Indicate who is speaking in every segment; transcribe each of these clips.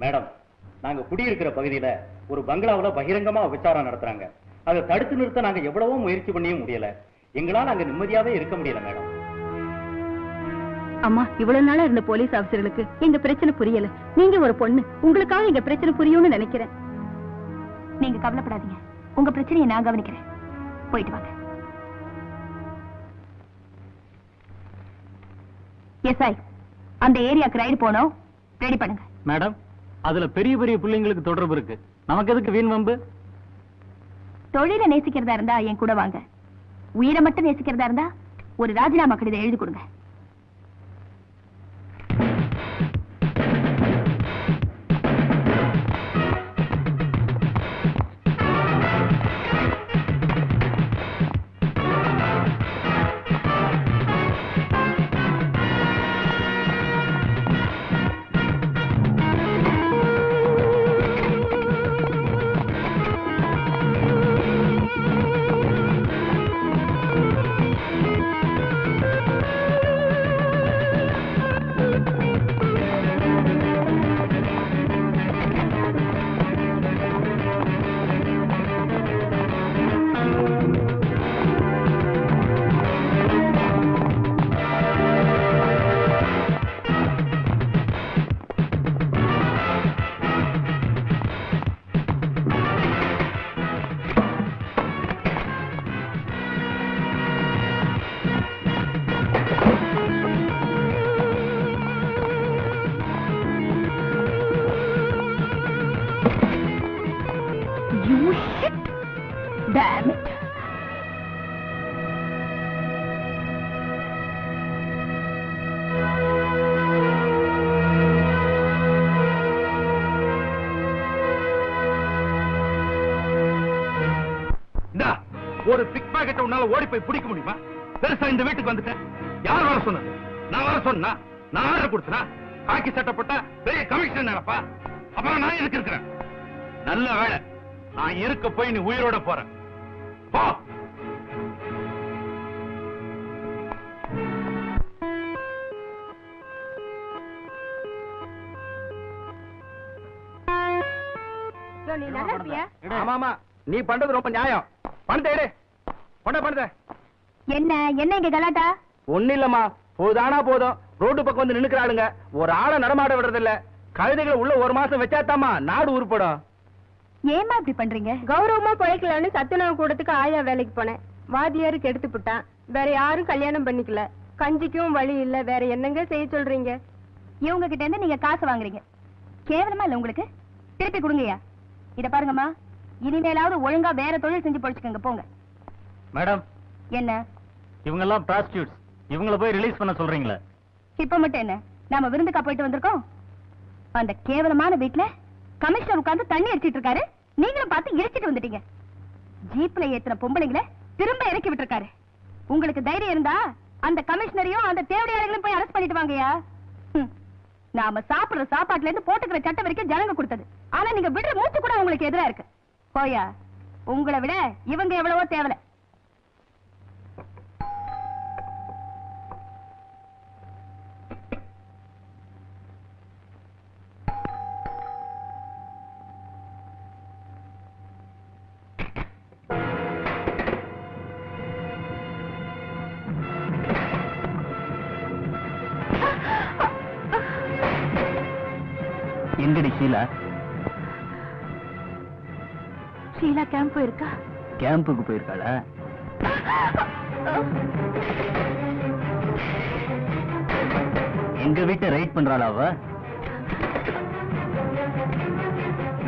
Speaker 1: Madam, நாங்க குடியிருக்கிற பகுதியில ஒரு பங்களாவில் பகிரங்கமா விசாரணை நடத்துறாங்க. அதை தடுத்து நிறுத்த நாங்க எவ்வளவோ முயற்சி பண்ணியும் முடியல. எங்களால் அங்க நிம்மதியாவே இருக்க முடியல மேடம்.
Speaker 2: அம்மா, இவ்வளவு நாளா இருந்த போலீஸ் ஆபீசர்களுக்கு எங்க பிரச்சனை புரியல. நீங்க ஒரு பொண்ணு, உங்களுக்காக எங்க பிரச்சனை புரியும்னு நினைக்கிறேன்.
Speaker 3: நீங்க கவலைப்படாதீங்க, உங்க பிரச்சனையை நான் கவனிக்கிறேன். போயிட்டு வாங்க. எஸ்ஐ, அந்த ஏரியாக்கு ரைடு போனோம், ரெடி பண்ணுங்க.
Speaker 4: மேடம், அதுல பெரிய பெரிய பிள்ளைங்களுக்கு தொடர்பு இருக்கு. நமக்கு எதுக்கு வீண் வம்பு?
Speaker 3: தொழிலை நேசிக்கிறதா இருந்தா என் கூட வாங்க. உயிரை மட்டும் நேசிக்கிறதா இருந்தா ஒரு ராஜினாமா கடிதம் எழுதி கொடுங்க.
Speaker 5: ஒரு பிக் பாக்கெட் உன்னால ஓடி போய் பிடிக்க முடியுமா? பெருசா இந்த வீட்டுக்கு வந்துட்டேன். யார் வர சொன்னது? நான் வர சொன்னா? நான் ஆர்டர் கொடுத்தனா? காக்கி சட்டப்பட்ட பெரிய கமிஷனர் நினைப்பா? அப்புறம் நான் எதுக்கு இருக்கிறேன்? நல்ல வேலை, நான் இருக்க போய் நீ உயிரோட போற. போ.
Speaker 6: ஆமா, நீ பண்றது ரொம்ப நியாயம். பணத்தை எடு. பணத்தை
Speaker 3: என்ன என்ன இங்க கலாட்டா?
Speaker 6: ஒண்ணு இல்லம்மா, போதானா போதும். ரோடு பக்கம் வந்து நின்னுக்கிறாளுங்க. ஒரு ஆளை நடமாட விடுறது இல்ல. கழுதைகளை உள்ள ஒரு மாசம் வச்சாத்தாமா நாடு உருப்படும்.
Speaker 3: ஏமா இப்படி பண்றீங்க?
Speaker 2: கௌரவமா பிழைக்கலான்னு சத்துணவு கூடத்துக்கு ஆயா வேலைக்கு போனேன். வாத்தியாருக்கு எடுத்து விட்டான். வேற யாரும் கல்யாணம் பண்ணிக்கல. கஞ்சிக்கும் வழி இல்ல. வேற என்னங்க செய்ய சொல்றீங்க?
Speaker 3: இவங்க கிட்ட இருந்து நீங்க காசு வாங்குறீங்க. கேவலமா இல்ல உங்களுக்கு? திருப்பி கொடுங்கய்யா. இத பாருங்கம்மா, இனிமேலாவது ஒழுங்கா வேற தொழில் செஞ்சு பொழைச்சுக்கங்க. போங்க.
Speaker 4: மேடம்,
Speaker 3: என்ன
Speaker 4: இவங்க எல்லாம் பிராஸ்டியூட்ஸ். இவங்கள போய் ரிலீஸ் பண்ண சொல்றீங்களா?
Speaker 3: இப்ப மட்டும் என்ன, நாம விருந்துக்கா போயிட்டு வந்திருக்கோம்? அந்த கேவலமான வீட்டுல கமிஷனர் உட்கார்ந்து தண்ணி அடிச்சிட்டு இருக்காரு. நீங்களும் பார்த்து இறைச்சிட்டு வந்துட்டீங்க. ஜீப்ல ஏத்துன பொம்பளைங்களை திரும்ப இறக்கி விட்டுருக்காரு. உங்களுக்கு தைரியம் இருந்தா அந்த கமிஷனரையும் அந்த தேவடியாளர்களையும் போய் அரெஸ்ட் பண்ணிட்டு வாங்கயா. நாம சாப்பிடுற சாப்பாட்டுல இருந்து போட்டுக்கிற சட்டம் வரைக்கும் ஜனங்க கொடுத்தது. ஆனா நீங்க விடுற மூச்சு கூட உங்களுக்கு எதிரா இருக்கு. போயா, உங்களை விட இவங்க எவ்வளவோ தேவலை.
Speaker 4: எங்கடி ஷீலா?
Speaker 3: ஷீலா கேம்ப் போயிருக்கா?
Speaker 4: கேம்புக்கு போயிருக்காளா? எங்க வீட்டை ரைட் பண்றாளா அவ?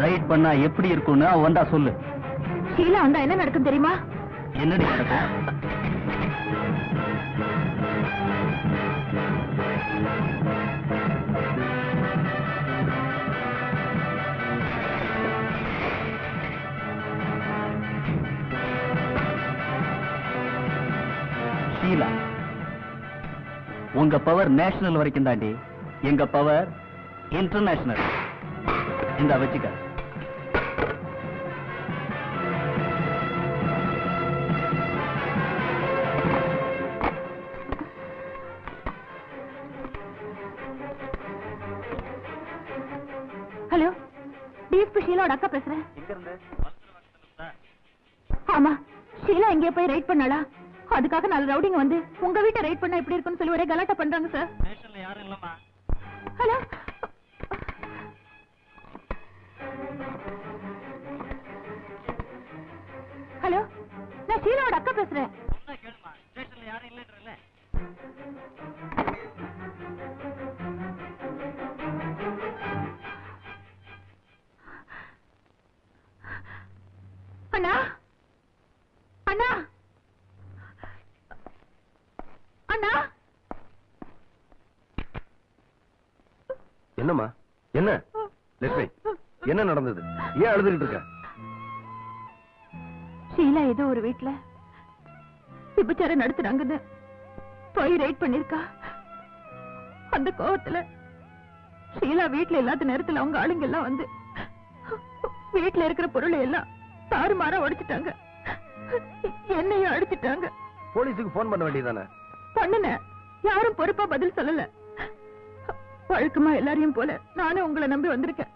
Speaker 4: ரைட் பண்ணா எப்படி இருக்கும்னு அவ வந்தா சொல்லு.
Speaker 3: ஷீலா வந்தா என்ன நடக்கும் தெரியுமா?
Speaker 4: என்னடி நடக்கும்? ஷீலா, உங்க பவர் நேஷனல் வரைக்கும் தாண்டி, எங்க பவர் இன்டர்நேஷனல். இந்த வச்சுக்க.
Speaker 3: ஹலோ, டிஎஸ்பி ஷீலாவோட அக்கா பேசுறேன்.
Speaker 4: எங்க இருந்து?
Speaker 3: ஆமா, ஷீலா எங்கேயோ போய் ரைட் பண்ணாளா? அதுக்காக 4 ரவுடிங்க வந்து உங்க வீட்டை ரைட் பண்ணா எப்படி இருக்குன்னு சொல்லி ஒரே கலாட்டா பண்றாங்க சார்.
Speaker 4: ஸ்டேஷன்ல யாரும் இல்லம்மா.
Speaker 3: ஹலோ, ஹலோ, நான் ஷீலாவோட அக்கா பேசுறேன்.
Speaker 4: சொன்னா கேளுமா, ஸ்டேஷன்ல யாரும் இல்லன்றல.
Speaker 3: அண்ணா, அண்ணா, அண்ணா.
Speaker 6: என்னம்மா, என்ன லட்சுமி, என்ன நடந்தது? ஏன் அழுதுகிட்டு இருக்க?
Speaker 3: ஷீலா ஏதோ ஒரு வீட்டுல விபச்சாரம் நடத்துறாங்கன்னு போய் ரைட் பண்ணிருக்கா. அந்த கோவத்துல ஷீலா வீட்டுல இல்லாத நேரத்துல அவங்க ஆளுங்க எல்லாம் வந்து வீட்டுல இருக்கிற பொருளை எல்லாம் தாறுமாறா உடைச்சிட்டாங்க. என்னையும் அடிச்சிட்டாங்க.
Speaker 6: போலீஸுக்கு போன் பண்ண வேண்டியதானே?
Speaker 3: பண்ணுனேன், யாரும் பொறுப்பா பதில் சொல்லல. வழக்கமா எல்லாரையும் போல நானும் உங்களை நம்பி வந்திருக்கேன்.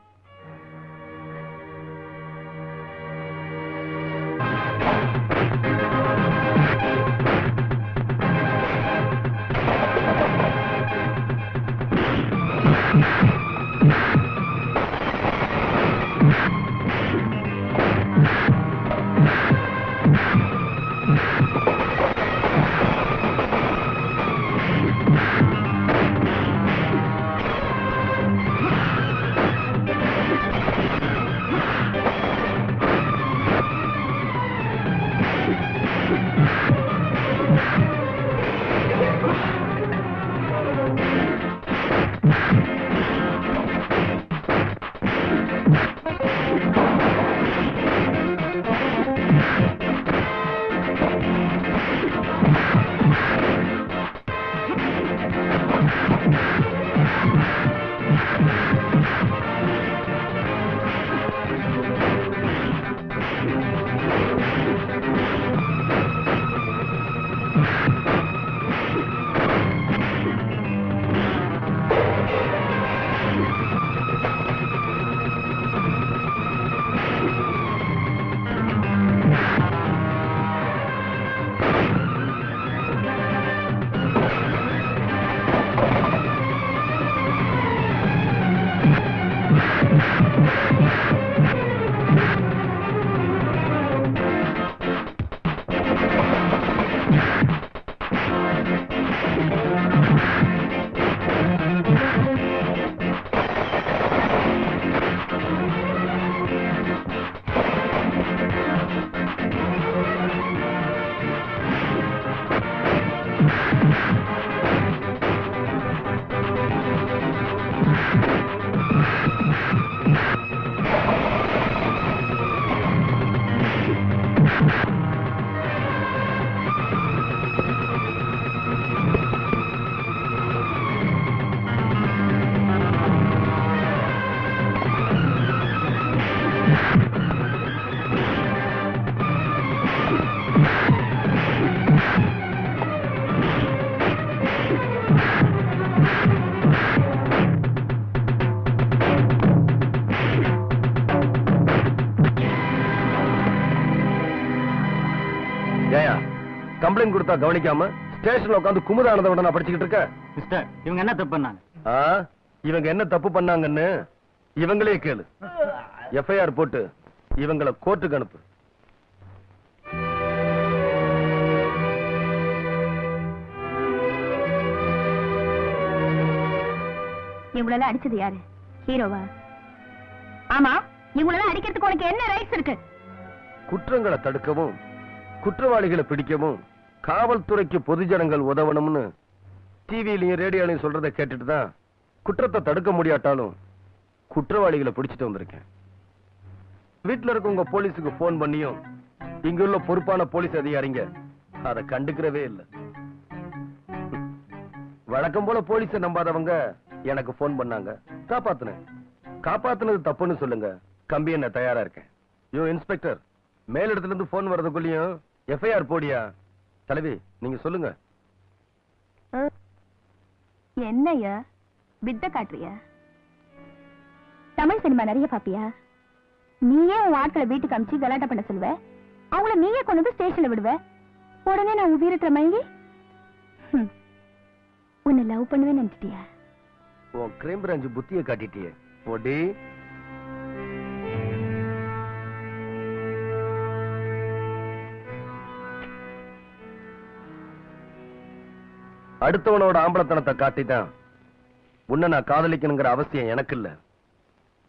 Speaker 6: கம்ப்ளைண்ட் கொடுத்தா கவனிக்காம ஸ்டேஷன்ல உட்காந்து குமுதானதோட நான் படிச்சுக்கிட்டு இருக்கேன்.
Speaker 4: மிஸ்டர், இவங்க என்ன தப்பு பண்ணாங்க?
Speaker 6: இவங்க என்ன தப்பு பண்ணாங்கன்னு இவங்களே கேளு. எஃப்ஐஆர் போட்டு இவங்கள கோர்ட்டுக்கு அனுப்பு.
Speaker 3: இவங்களெல்லாம் அடிச்சது யாரு? ஹீரோவா? ஆமா, இவங்களெல்லாம் அடிக்கிறதுக்கு உனக்கு என்ன ரைட்ஸ் இருக்கு?
Speaker 6: குற்றங்களை தடுக்கவும் குற்றவாளிகளை பிடிக்கவும் காவல்துறைக்கு பொதுஜனங்கள் உதவணும்னு டிவிலையும் ரேடியோலையும் சொல்றதை கேட்டுட்டு தான் குற்றத்தை தடுக்க முடியாட்டாலும் குற்றவாளிகளை பிடிச்சிட்டு வந்திருக்கேன். வீட்டுல இருக்கவங்க போலீஸுக்கு போன் பண்ணியும் இங்குள்ள பொறுப்பான போலீஸ் அதிகாரிங்க அதை கண்டுக்கிறவே இல்லை. வழக்கம் போல போலீஸை நம்பாதவங்க எனக்கு போன் பண்ணாங்க, காப்பாத்துனேன். காப்பாத்துனது தப்புன்னு சொல்லுங்க, கம்பி என்ன தயாரா இருக்கேன். யோ இன்ஸ்பெக்டர், மேலிடத்துல இருந்து போன் வர்றதுக்குள்ளயும் எஃப்ஐஆர் போடியா. தலைவி, நீங்க சொல்லுங்க.
Speaker 3: என்னையா வித்த காட்டுறியா? தமிழ் சினிமா நிறைய பாப்பியா? நீயே உன் ஆட்களை வீட்டுக்கு அமிச்சு கலாட்டம் பண்ண சொல்லுவ, அவங்கள நீயே கொண்டு வந்து ஸ்டேஷன்ல விடுவ. உடனே நான் உன் வீரத்துல மயங்கி உன்னை லவ் பண்ணுவேன்னு நினைச்சிட்டியா?
Speaker 6: உன் கிரைம் பிரான்ச் புத்தியை காட்டிட்டியே போடி. அடுத்தவனோட ஆம்பளத்தனத்தை காட்டிதான் உன்னை நான் காதலிக்கணுங்கிற அவசியம் எனக்கு இல்ல.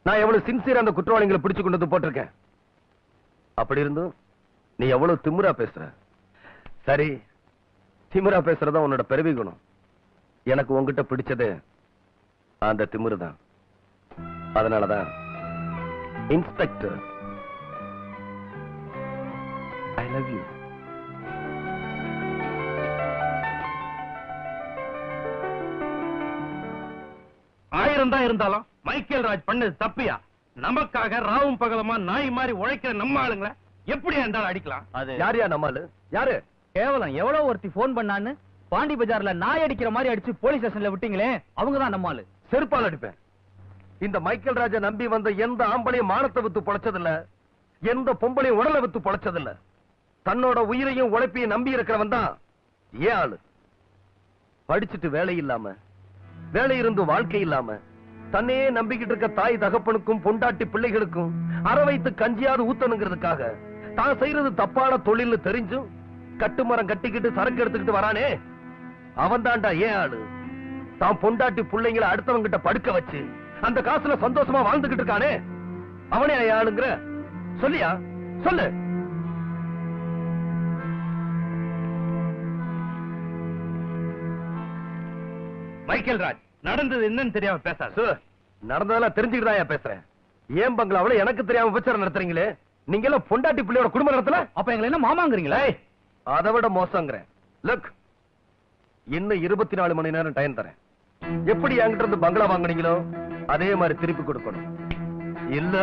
Speaker 6: நான் எவ்வளவு சின்சியரா அந்த குற்றவாளிகளை பிடிச்சு கொண்டு வந்து போட்டிருக்கேன். அப்படி இருந்தும் நீ எவ்வளவு திமிரா பேசுற. சரி, திமிரா பேசுறதா உன்னோட பெருமை குணம். எனக்கு உன்கிட்ட பிடிச்சது அந்த திமிரு தான். அதனாலதான் இன்ஸ்பெக்டர், ஐ லவ் யூ.
Speaker 5: ஆயிரம் தான் இருந்தாலும் மைக்கேல் ராஜ் பண்ணது தப்பியா? நமக்காக ராவும் பகலமா நாய் மாதிரி உழைக்கிற நம்ம ஆளுங்களை எப்படி இருந்தாலும் அடிக்கலாம்?
Speaker 4: அது
Speaker 6: யாரையா நம்மாலு? யாரு?
Speaker 4: கேவலம். எவ்வளவு ஒருத்தி போன் பண்ணான்னு பாண்டி பஜார்ல நாய் அடிக்கிற மாதிரி அடிச்சு போலீஸ் ஸ்டேஷன்ல விட்டீங்களே, அவங்கதான் நம்மாலு.
Speaker 6: செருப்பால் அடிப்பேன். இந்த மைக்கேல் ராஜ நம்பி வந்த எந்த ஆம்பளையும் மானத்தை வித்து பொழைச்சதில்ல, எந்த பொம்பளையும் உடலை வித்து பொழைச்சதில்ல. தன்னோட உயிரையும் உழைப்பையும் நம்பி இருக்கிறவன் தான் ஏன் ஆளு. படிச்சுட்டு வேலை இல்லாம, வேலை இருந்து வாழ்க்கை இல்லாம, தன்னையே நம்பிக்கிட்டு இருக்க தாய் தகப்பனுக்கும் பொண்டாட்டி பிள்ளைகளுக்கும் அற வைத்து கஞ்சியாவது ஊத்தணுங்கிறதுக்காக தான் செய்யறது தப்பான தொழில் தெரிஞ்சும் கட்டுமரம் கட்டிக்கிட்டு சரக்கு எடுத்துக்கிட்டு வரானே, அவன் தாண்டா ஏன் ஆளு. தான் பொண்டாட்டி பிள்ளைங்களை அடுத்தவங்க கிட்ட படுக்க வச்சு அந்த காசுல சந்தோஷமா வாழ்ந்துகிட்டு இருக்கானே, அவனே ஆளுங்கிற. சொல்லியா? சொல்லு.
Speaker 5: மைக்கேல் ராஜ், நடந்தது என்னன்னு தெரியாம பேசாது.
Speaker 6: நடந்ததெல்லாம் தெரிஞ்சுக்கிட்டு பேசுறேன். ஏன் பங்களாவில் எனக்கு தெரியாம விபச்சாரம் நடத்துறீங்களே? நீங்க எல்லாம் பொண்டாட்டி பிள்ளையோட குடும்ப நடத்தல?
Speaker 4: அப்ப எங்களை என்ன மாமாங்கிறீங்களா?
Speaker 6: அதை விட மோசங்கிறேன். லுக், இன்னும் 24 மணி நேரம் டைம் தரேன். எப்படி என்கிட்ட இருந்து பங்களா வாங்குனீங்களோ அதே மாதிரி திருப்பி கொடுக்கணும். இல்ல